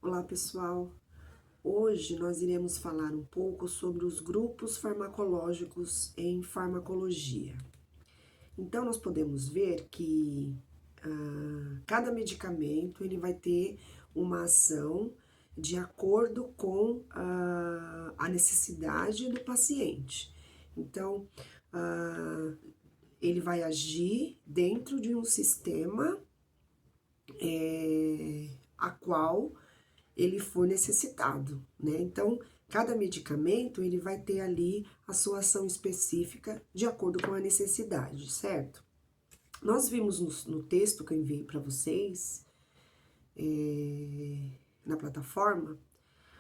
Olá pessoal, hoje nós iremos falar um pouco sobre os grupos farmacológicos em farmacologia. Então nós podemos ver que cada medicamento ele vai ter uma ação de acordo com a necessidade do paciente. Então ele vai agir dentro de um sistema a qual ele for necessitado, né? Então, cada medicamento, ele vai ter ali a sua ação específica de acordo com a necessidade, certo? Nós vimos no texto que eu enviei para vocês, na plataforma,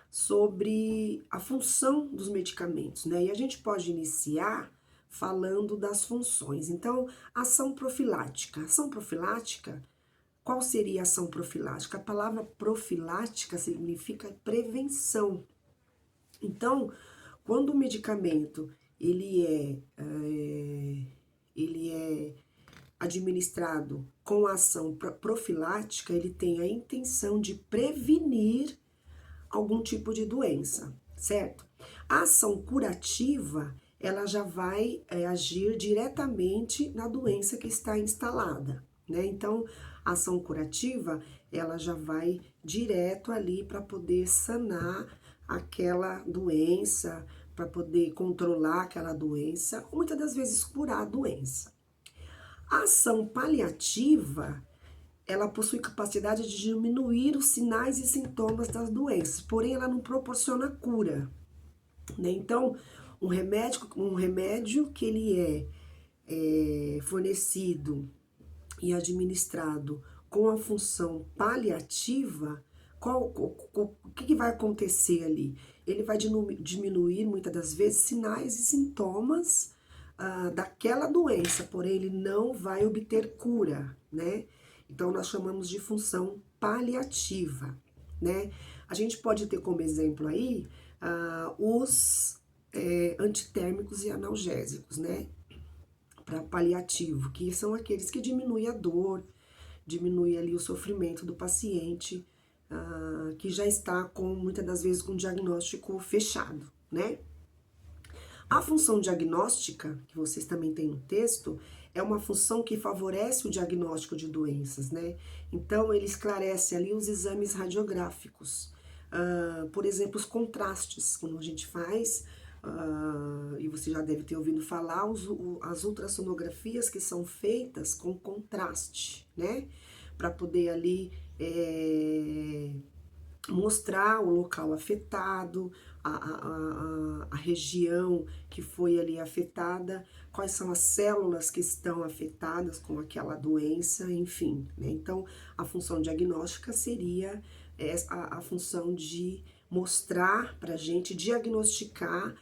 sobre a função dos medicamentos, né? E a gente pode iniciar falando das funções. Então, ação profilática. Ação profilática, qual seria a ação profilática? A palavra profilática significa prevenção. Então, quando o medicamento ele é administrado com a ação profilática, ele tem a intenção de prevenir algum tipo de doença, certo? A ação curativa, ela já vai agir diretamente na doença que está instalada, né? Então, a ação curativa, ela já vai direto ali para poder sanar aquela doença, para poder controlar aquela doença, ou muitas das vezes curar a doença. A ação paliativa, ela possui capacidade de diminuir os sinais e sintomas das doenças, porém ela não proporciona cura, né? Então, um remédio que ele é fornecido e administrado com a função paliativa, o que vai acontecer ali? Ele vai diminuir, muitas das vezes, sinais e sintomas daquela doença, porém ele não vai obter cura, né? Então, nós chamamos de função paliativa, né? A gente pode ter como exemplo aí os antitérmicos e analgésicos, né? Para paliativo, que são aqueles que diminuem a dor, diminui ali o sofrimento do paciente, que já está com, muitas das vezes, com o diagnóstico fechado, né? A função diagnóstica, que vocês também têm no texto, é uma função que favorece o diagnóstico de doenças, né? Então, ele esclarece ali os exames radiográficos. Por exemplo, os contrastes, quando a gente faz, e você já deve ter ouvido falar, as ultrassonografias que são feitas com contraste, né? Para poder ali mostrar o local afetado, a região que foi ali afetada, quais são as células que estão afetadas com aquela doença, enfim, né? Então, a função diagnóstica seria a função de mostrar para a gente, diagnosticar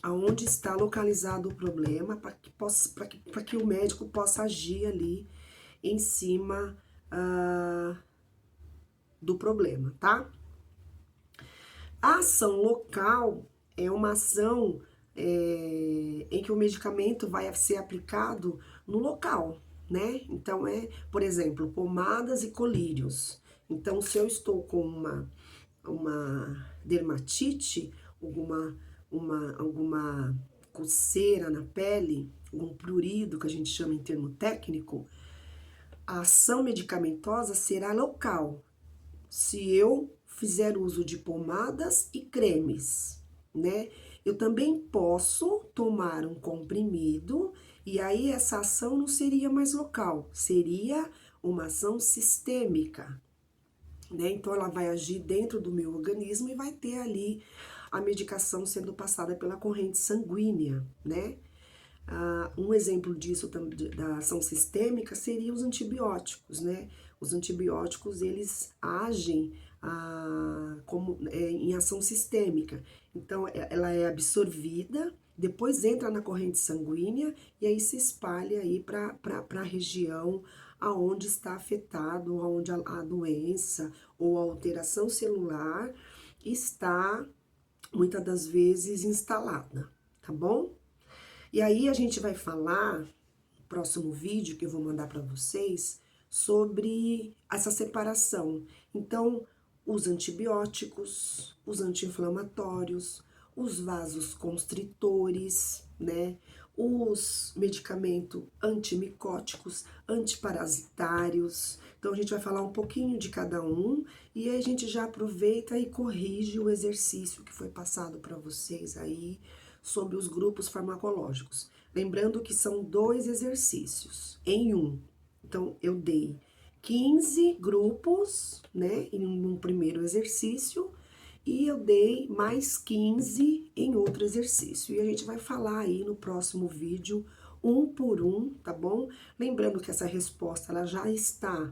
aonde está localizado o problema, para que o médico possa agir ali em cima do problema, tá? A ação local é uma ação em que o medicamento vai ser aplicado no local, né? Então, por exemplo, pomadas e colírios. Então, se eu estou com uma dermatite, alguma coceira na pele, algum prurido, que a gente chama em termo técnico, a ação medicamentosa será local, se eu fizer uso de pomadas e cremes, né? Eu também posso tomar um comprimido e aí essa ação não seria mais local, seria uma ação sistêmica, né? Então ela vai agir dentro do meu organismo e vai ter ali a medicação sendo passada pela corrente sanguínea, né? Um exemplo disso, da ação sistêmica, seria os antibióticos, né? Os antibióticos, eles agem em ação sistêmica. Então, ela é absorvida, depois entra na corrente sanguínea e aí se espalha aí para a região aonde está afetado, aonde a doença ou a alteração celular está, muitas das vezes, instalada, tá bom? E aí a gente vai falar, no próximo vídeo que eu vou mandar para vocês, sobre essa separação. Então, os antibióticos, os anti-inflamatórios, os vasoconstritores, né? Os medicamentos antimicóticos, antiparasitários. Então, a gente vai falar um pouquinho de cada um e aí a gente já aproveita e corrige o exercício que foi passado para vocês aí sobre os grupos farmacológicos. Lembrando que são 2 exercícios em um. Então, eu dei 15 grupos, né, em um primeiro exercício, e eu dei mais 15 em outro exercício. E a gente vai falar aí no próximo vídeo, um por um, tá bom? Lembrando que essa resposta, ela já está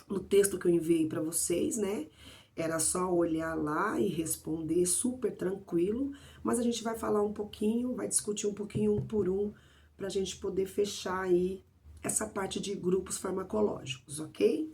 no texto que eu enviei para vocês, né? Era só olhar lá e responder super tranquilo, mas a gente vai falar um pouquinho, vai discutir um pouquinho um por um, para a gente poder fechar aí essa parte de grupos farmacológicos, ok?